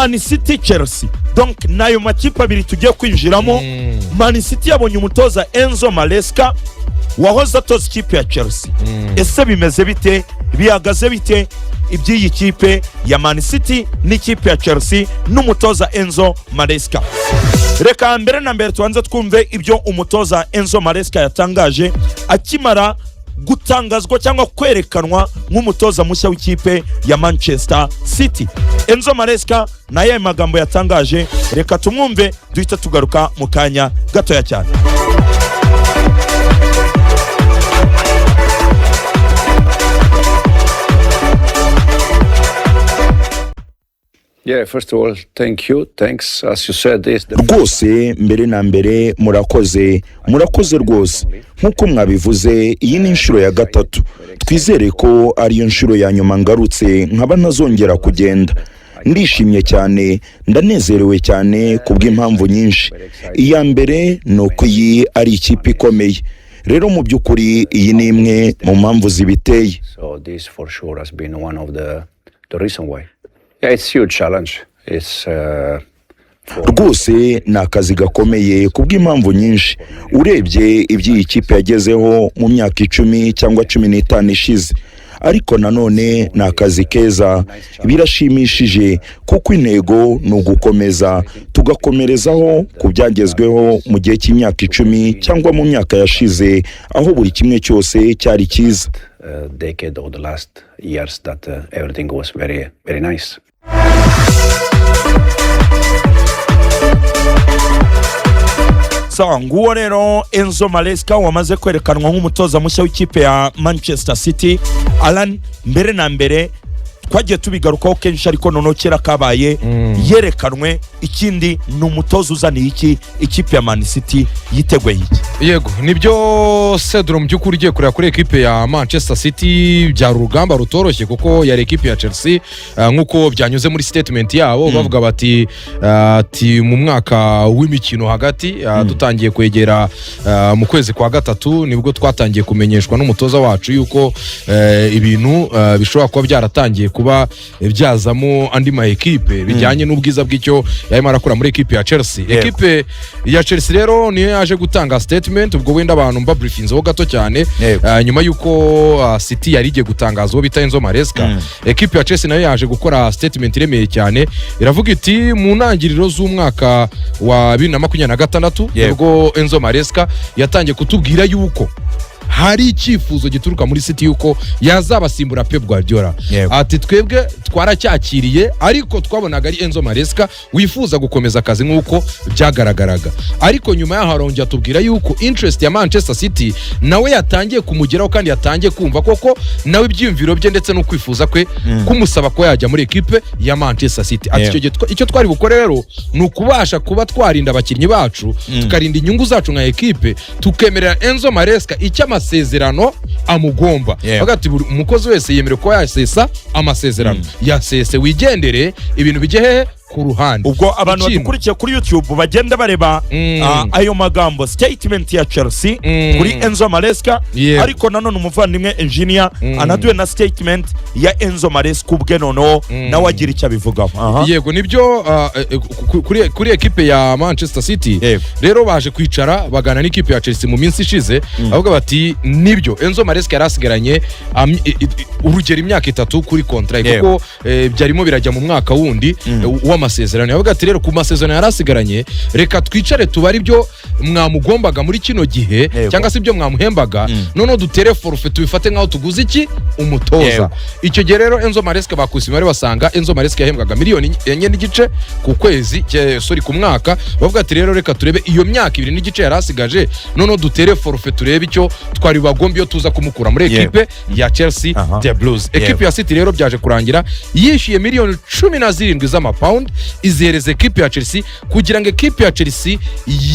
Man City Chelsea. Donc nayo makipe abiri tugiye kwinjiramo. Man City yabonye umutoza Enzo Maresca wahoze atoza ikipe ya Chelsea. Ese bimeze bite? Bihagaze bite iby'iyi kipe ya Man City n'ikipe ya Chelsea n'umutoza Enzo Maresca? Reka mbere na mbere tuanze twumve ibyo umutoza Enzo Maresca yatangaje akimara gutangazwa cyangwa kwerekanwa nk'umutoza mushya w'ikipe ya Manchester City. Enzo Maresca naye magambo yatangaje, reka tumwumve duhita tugaruka mu kanya gatoya cyane. Yeah, first of all, thank you. Thanks, as you said, this. Rwose mbere na mbere murakoze rwose nkuko mwabivuze. Iyi ni inshuro ya gatatu, twizere ko ari yo nshuro ya nyuma ngarutse nkaba ntazongera kugenda. Ndishimye cyane, ndanezerewe cyane kubw'impamvu nyinshi. Iya mbere nuko iyi ari ikipe ikomeye, rero mu by'ukuri iyi ni imwe mu mpamvu zibiteye. So this for sure has been one of the reason why. Yeah, it's a huge challenge. It's rwose ni akazi gakomeye kubw'impamvu nyinshi. Urebye iby'iyi kipe yagezeho mu myaka 10 cyangwa 15 ishize, ariko nanone ni akazi keza, birashimishije kuko intego ni ugukomeza tugakomerezaho ku byagezweho mu gihe cy'imyaka 10 cyangwa mu myaka yashize, aho buri kimwe cyose cyari cyiza. Decade of the last years that everything was very, very nice. So nguwo rero Enzo Maresca wamaze kwerekanwa nk'umutoza mushya w'ikipe ya Manchester City. Alan, mbere na mbere twagiye tubigarukaho kenshi, ariko noneho kera kabaye yerekanwe. Ikindi ni umutoza uzaniye iki ikipe ya Man City yiteguye iki? Yego nibyo Cedro, mu by'ukuri ugiye kureba kuri ekipe ya Manchester City byari urugamba rutoroshye, kuko yari ekipe ya Chelsea nk'uko byanyuze muri statement yabo bavuga bati mu mwaka w'imikino hagati dutangiye kwegera mu kwezi kwa gatatu nibwo twatangiye kumenyeshwa n'umutoza wacu yuko ibintu bishobora kuba byaratangiye kuba byazamo andi ma ekipe bijyanye n'ubwiza bw'icyo yarimo arakora muri ekipe ya Chelsea. Ekipe ya Chelsea rero niyo yaje gutanga statement, ubwo wenda abantu mba briefinzeho gato cyane nyuma yuko City yari igiye gutangaza uwo bita Enzo Maresca. Ekipe ya Chelsea nayo yaje gukora statement iremeye cyane, iravuga iti mu ntangiriro z'umwaka wa 2026 ubwo Enzo Maresca yatangiye kutubwira yuko hari icyifuzo gituruka muri City yuko yazabasimbura Pep Guardiola. Ati twebwe twaracyakiriye, ariko twabonaga ari Enzo Maresca wifuza gukomeza akazi nk'uko byagaragaraga. Ariko nyuma yaho arongera atubwira yuko interest ya Manchester City nawe yatangiye kumugeraho, kandi yatangiye kumva koko nawe ibyiyumviro bye ndetse no kwifuza kwe kumusaba ko yajya muri ekipe ya Manchester City. Ati icyo twari bukore rero ni ukubasha kuba twarinda abakinnyi bacu, tukarinda inyungu zacu nka ekipe, tukemerera Enzo Maresca icyo amasezerano amugomba. Bagati umukozi wese yemerewe ko yasesa amasezerano, yasese wigendere ibintu bijye hehe ku ruhande. Ubwo abantu badukurikiye kuri YouTube bagenda bareba ayo magambo statement ya Chelsea kuri Enzo Maresca, ariko nanone umuvandimwe engineer anaduwe na statement ya Enzo Maresca ubwe noneho nawe agira icyo abivugaho. Yego nibyo kuri ekipe ya Manchester City rero baje kwicara bagana n'ikipe ya Chelsea mu minsi ishize, avuga bati nibyo Enzo Maresca yarasigaranye urugero imyaka 3 kuri contract, kuko byarimo birajya mu mwaka wundi amasezerano. Yavuga ati rero ku masezerano yarasigaranye, reka twicare tubari byo mwamugombaga muri kino gihe cyangwa se ibyo mwamuhembaga, noneho dutere forfait tubifate nkaho tuguze iki umutoza. Icyo gihe rero Enzo Maresca bakusimare basanga Enzo Maresca yahembwaga miliyoni 4.5 ku kwezi, ku mwaka. Bavuga ati rero reka turebe iyo myaka 2.5 yarasigaje, noneho dutere forfait turebe icyo twari bagomba iyo tuza kumukura muri ekipe ya Chelsea The Blues. Ekipe ya City rero byaje kurangira yishyuye miliyoni 17 z'amapound izihereza ekipe ya Chelsea, kugira ngo ekipe ya Chelsea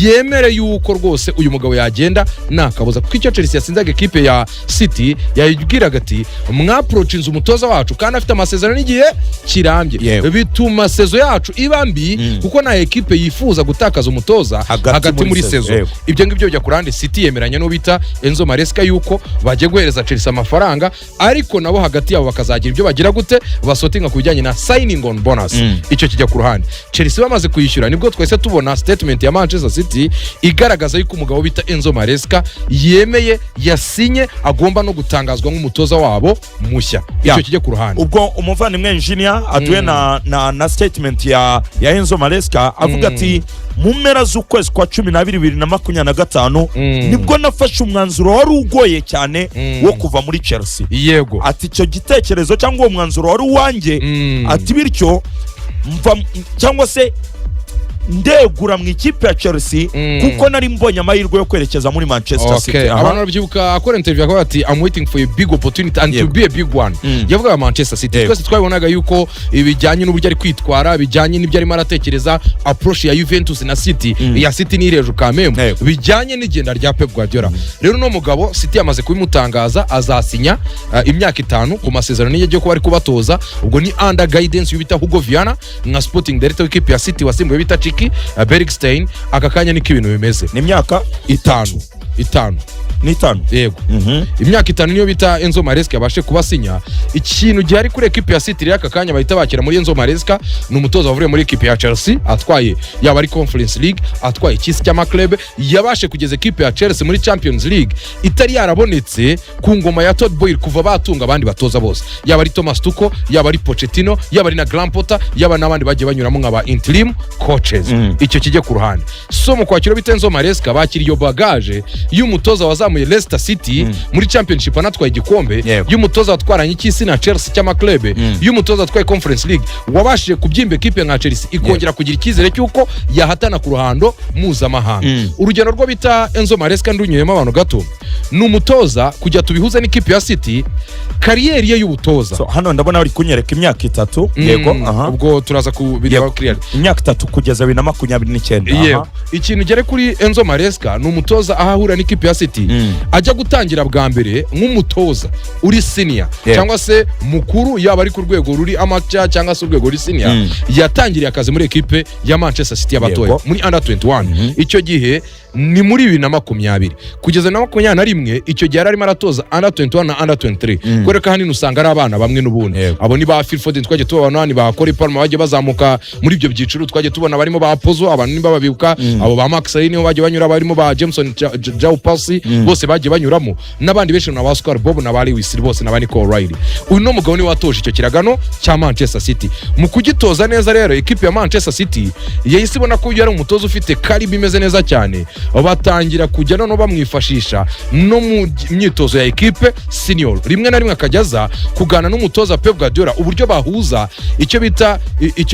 yemere yuko rwose uyu mugabo yagenda nakabuza, kuko icyo Chelsea yasinzaga ekipe ya City yayibwiraga ati mwaprocinze umutoza wacu kandi afite amasezerano n'igihe kirambye, bituma sezo yacu iba mbi kuko na ekipe yifuza gutakaza umutoza hagati muri sezo. Ibyo ngibyo bijya kurande City yemeranya no bita Enzo Maresca yuko bagiye guhereza Chelsea amafaranga, ariko nabo hagati yabo bakazagira ibyo bagira gute basotinga kubijyanye na signing on bonus. Icyo kijya ku ruhande. Chelsea bamaze kuyishyura nibwo twese tubona statement ya Manchester City igaragaza yuko umugabo bita Enzo Maresca yemeye yasinye agomba no gutangazwa nk'umutoza wabo mushya. Icyo kijya ku ruhande. Ubwo umuvandimwe engineer aduye na statement ya Enzo Maresca avuga ati mu mpera z'ukwezi kwa 12 2025 nibwo nafashe umwanzuro wari ugoye cyane wo kuva muri Chelsea. Yego. Ati icyo gitekerezo cyangwa uwo mwanzuro wari uwanjye, ati bityo cyangwa se ndegura mu ikipe ya Chelsea kuko nari mbonye amahirwe yo kwerekeza muri Manchester City. Abantu babyibuka akora interview akora ati I'm waiting for a big opportunity and to be a big one. Yavuga Manchester City. Twese twabonaga yuko ibijyanye n'uburyo ari kwitwara, bijyanye n'ibyo arimo aratekereza, approach ya Juventus na City, ya City nireje ukamembe, bijyanye n'igenda rya Pep Guardiola. Rero no mugabo City yamaze kubimutangaza azasinya imyaka 5 ku masezerano y'ijyo ko bari kubatoza, ubwo ni under guidance y'ubita Hugo Viana nka sporting director w'ikipe ya City wasimbuye bita Bergstein. Aka kanya niko ibintu bimeze, ni imyaka 5 n'itanu. Yego. Imyaka 5 niyo bita Enzo Maresca yabashe kubasinya. Ikintu gihari kuri ekipe ya City aka kanya bahita bakira muri Enzo Maresca ni umutoza wavuye muri ekipe ya Chelsea, atwaye yaba ari Conference League, atwaye ikisi cy'ama club, yabashe kugeza ekipe ya Chelsea muri Champions League itari yarabonetse ku ngoma ya Todd Boehly kuva batunga abandi batoza bose, yaba ari Thomas Tuchel, yaba ari Pochettino, yaba ari na Graham Potter, yaba n'abandi bagiye banyuramo nk'aba interim coaches. Icyo kijye ku ruhande. So mu kwakira bita Enzo Maresca bakiriye bagage y'umutoza wazamuye Leicester City muri Championship anatwaye igikombe, y'umutoza watwaranye ikisi na Chelsea cy'ama club, y'umutoza watwaye Conference League, wabashije kubyimba ekipe nka Chelsea ikongera kugira ikizere cyuko yahatana ku ruhando mpuzamahanga. Urugendo rwo bita Enzo Maresca ndunyuyemo abantu gato, ni umutoza kujya tubihuza n'ikipe ya City kariyeri ye y'ubutoza. So hano ndabona bari kunyereka imyaka 3. Yego. Ubwo turaza kubireba clear imyaka 3 kugeza 2029. Yego. Ikintu gere kuri Enzo Maresca ni umutoza ahahura n'ikipe ya City ajya gutangira bwa mbere nk'umutoza uri senior cyangwa se mukuru, yaba ari ku rwego ruri amateur cyangwa se urwego ruri senior, yatangiriye akazi muri ekipe ya Manchester City y'abatoya muri under 21. Icyo gihe ni muri 2020 kugeza na 2021. Icyo gihe arimo aratoza under 21 na under 23. Kwereka hanini usanga ari abana bamwe n'ubundi. Abo ni ba Phil Foden twaje tubona, ni ba Cole Palmer baje bazamuka muri ibyo byiciro, twaje tubona barimo ba Pozo, abantu ni bababibuka, abo ba Max Ayini baje banyura, barimo ba Jameson Joe Pasi, bose baje banyuramo, n'abandi benshi na ba Oscar Bob na bari Wisiri bose na bani Cole Riley. Uyu no mugabo ni watoje icyo kiragano cya Manchester City. Mu kugitoza neza rero ekipe ya Manchester City yahise ibona ko yari umutoza ufite karibu imeze neza cyane, batangira kujya no bamwifashisha no mu myitozo ya ekipe senior. Rimwe na rimwe akajyaza kugana n'umutoza Pep Guardiola uburyo bahuza icyo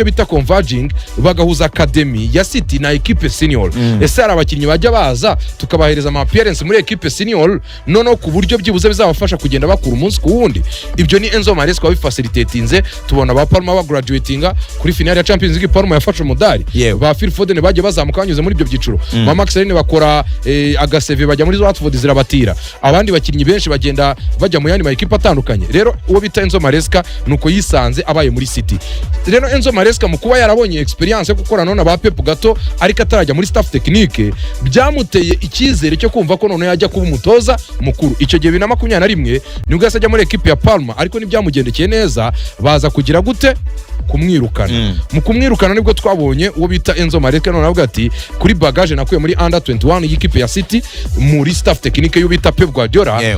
bita converging, bagahuza academy ya City na ekipe senior. Ese ari abakinnyi bajya baza tukabahereza ama appearance muri ekipe senior, no ku buryo byibuze bizabafasha kugenda bakura umunsi ku wundi. Ibyo ni Enzo Maresca wabifacilitatinze. Tubona ba Palmer ba graduatinga kuri final ya Champions League, Palmer yafashe umudari, ba Phil Foden bagiye bazamuka banyuze muri ibyo byiciro, ba Max Ayini bakora agaseve bajya muri Watford zirabatira, abandi bakinnyi benshi bagenda bajya mu yandi ma ekipe atandukanye. Rero uwo bita Enzo Maresca nuko yisanze abaye muri City. Rero Enzo Maresca mu kuba yarabonye experience yo gukorana na ba Pep gato ariko atarajya muri staff technique, byamuteye icyizere cyo kumva ko none yajya kuba umutoza mukuru. Icyo gihe 2021 nibwo yasajya muri ekipe ya Palma, ariko nibyamugendekeye neza, baza kugira gute kumwirukana. Mu kumwirukana nibwo twabonye uwo bita Enzo Maresca none avuga ati kuri bagage nakuye muri under 21 y'ikipe ya City muri staff technique yo bita Pep Guardiola,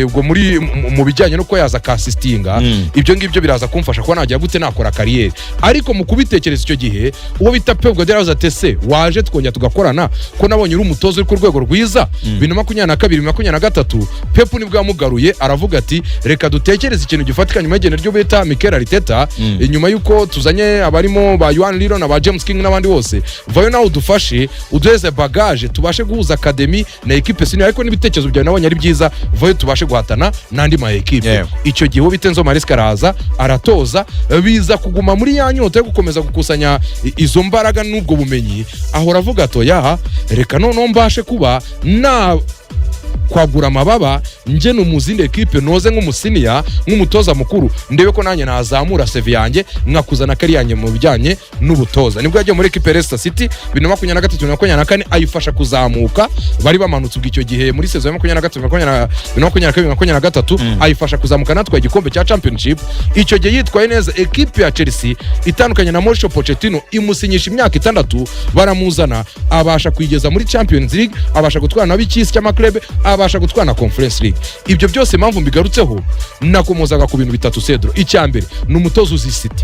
ubwo muri mu bijyanye no ko yaza kasistinga, ibyo ngibyo biraza kumfasha ko najya gute nakora kariyeri. Ariko mu kubitekereza icyo gihe uwo bita Pep Guardiola azatese waje tukongera tugakorana ko nabonye uri umutozo uri ku rwego rwiza. 2022-2023 Pep nibwo yamugaruye aravuga ati reka dutekereze ikintu gifatika nyuma y'igene ryo bita Mikel Arteta, nyuma y'uko ko tuzanye abarimo ba Yuan Liro na ba James King n'abandi bose vayo nawe udufashe uduheze bagage tubashe guhuza academy na equipe senior ariko n'ibitekerezo byawe nabonye ari byiza vayo tubashe guhatana n'andi ma equipe icyo gihe wo bitenzo Maresca araza aratoza biza kuguma muri yanyota yo gukomeza gukusanya izo mbaraga n'ubwo bumenyi aho ravuga to yaha reka none mbashe kuba na kwagura amababa nje no muzinde equipe noze nk'umusiniya nk'umutoza mukuru ndebe ko nanye nazamura CV yanjye nkakuzana kari yanye mu bijyanye n'ubutoza nibwo yagiye muri equipe Leicester City 2023-2024 ayifasha kuzamuka bari bamanutse ubw'icyo gihe muri saison ya 2023 ayifasha kuzamuka natwaye igikombe cya Championship icyo gihe yitwaye neza equipe ya Chelsea itandukanye na Mauricio Pochettino imusinyisha imyaka 6 baramuzana abasha kuyigeza muri Champions League abasha gutwara nab'ikisi cy'amaklebe abasha gutwara na Conference League ibyo byose impamvu mbigarutseho nakomozaga ku bintu bitatu Cedro icyambere n'umutozo uzi City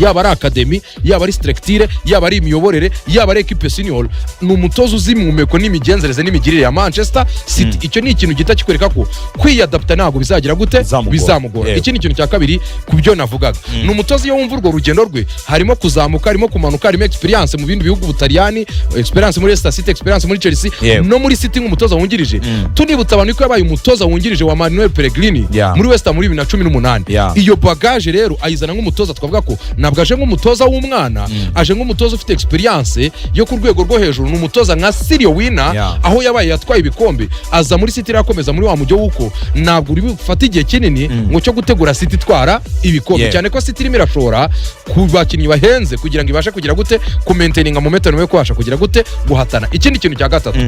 yaba ari academy yaba ari structure yaba ari imiyoborere yaba ari equipe senior n'umutozo uzi mu meko n'imigenzereze n'imigirire ya Manchester City icyo ni ikintu gita kikwereka ko kwiyadapta ntago bizagira gute bizamugora iki ni ikintu cya kabiri kubyo navugaga n'umutozo iyo wumva urwo rugendo rwe harimo kuzamuka harimo kumanuka harimo experience mu bindi bihugu Butaliyani experience muri Leicester City experience muri Chelsea no muri City nk'umutoza wungirije tunibutsa abantu ko yabaye umutoza wungirije wa Manuel Pellegrini muri West Ham muri 2018 iyo bagage rero ayizana nk'umutoza twavuga ko nabwo aje nk'umutoza w'umwana aje nk'umutoza ufite experience yo ku rwego rwo hejuru n'umutoza nka Sirio Wina aho yabaye yatwaye ibikombe aza muri City rakomeza muri wa mujyo wuko nabwo uri bufata igihe kinini ngo cyo gutegura City twara ibikombe cyane ko City irimo irashora ku bakinnyi bahenze kugira ngo ibashe kugira gute ku maintaining momentum yo kubasha kugira gute guhatana ikindi kintu cya gatatu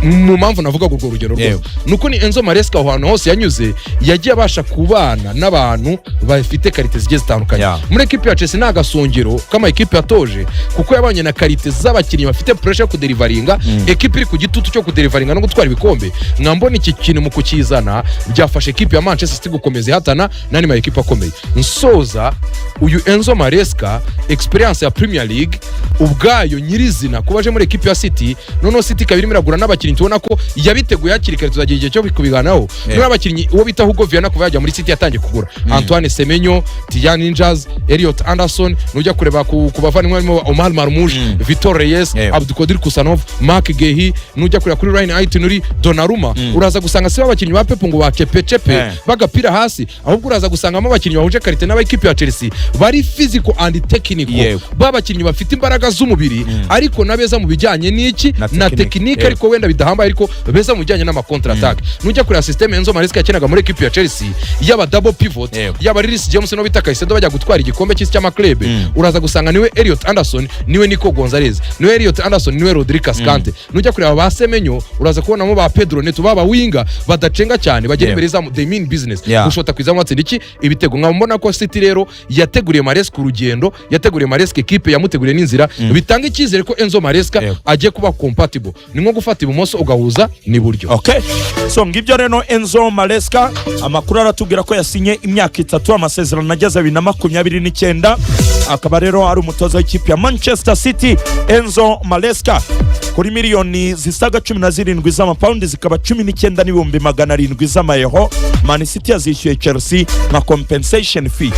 mu mpamvu navuga urwo rugero rwo nuko ni Enzo Maresca aho hantu hose yanyuze yagiye abasha kubana n'abantu bafite karite zigiye zitandukanye muri equipe ya Chelsea nagasongero kama equipe yatoje kuko yabanye na karite z'abakinnyi bafite pressure yo kuderivaringa equipe iri ku gitutu cyo kuderivaringa no gutwara ibikombe nkambona iki kintu mu kukizana byafashe equipe ya Manchester City gukomeza ihatana nani ma equipe akomeye nsoza uyu Enzo Maresca experience ya Premier League ubwayo nyirizina kubaje muri equipe ya City noneho City kabiri miragura n'abakinnyi tubona ko yabiteguye hakiri kare tuzagira igihe cyo kubiganaho n'abakinnyi uwo bita Hugo Viana kuva yajya muri City yatangiye kugura Antoine Semenyo Tijan Ninjas Elliot Anderson nujya kureba ku bavandimwe barimo Omar Marmoush Vitor Reyes Abdulkadir Kusanov Mark Gehi nujya kureba kuri Ryan Aitonuri Donnarumma uraza gusanga si abakinnyi ba Pep ngo bacepechepe bagapira hasi ahubwo uraza gusangamo abakinnyi bahuje karite n'abakipe ya Chelsea bari physical and technical babakinnyi bafite imbaraga z'umubiri ariko nabeza mu bijyanye n'iki na technique ariko wenda bidahambaye ariko beza mu bijyanye n'ama counter attack nujya kureba system Enzo Maresca yakenaga muri equipe ya Chelsea yaba double pivot yaba Reece James no bita Caicedo bajya gutwara igikombe cy'isi cy'amaklebe uraza gusanga niwe Elliot Anderson niwe Nico Gonzalez niwe Elliot Anderson niwe Rodri Cascante nujya kureba ba Semenyo uraza kubonamo ba Pedro Neto baba winga badacenga cyane bagera imbere za the mean business gushota kwiza mwatsinda iki ibitego nkambona ko City rero yateguriye Maresca urugendo yateguriye Maresca equipe yamuteguriye n'inzira bitanga icyizere ko Enzo Maresca agiye kuba compatible ni nko gufata ibumoso ugahuza ni buryo so ngibyo reno Enzo Maresca amakuru aratubwira ko yasinye imyaka 3 amasezerano ageze 2029 akaba rero ari umutoza w'ikipe ya Manchester City Enzo Maresca kuri miliyoni zisaga 17 z'amapaundi zikaba 19,700 z'amayero Man City yazishyuye Chelsea na compensation fee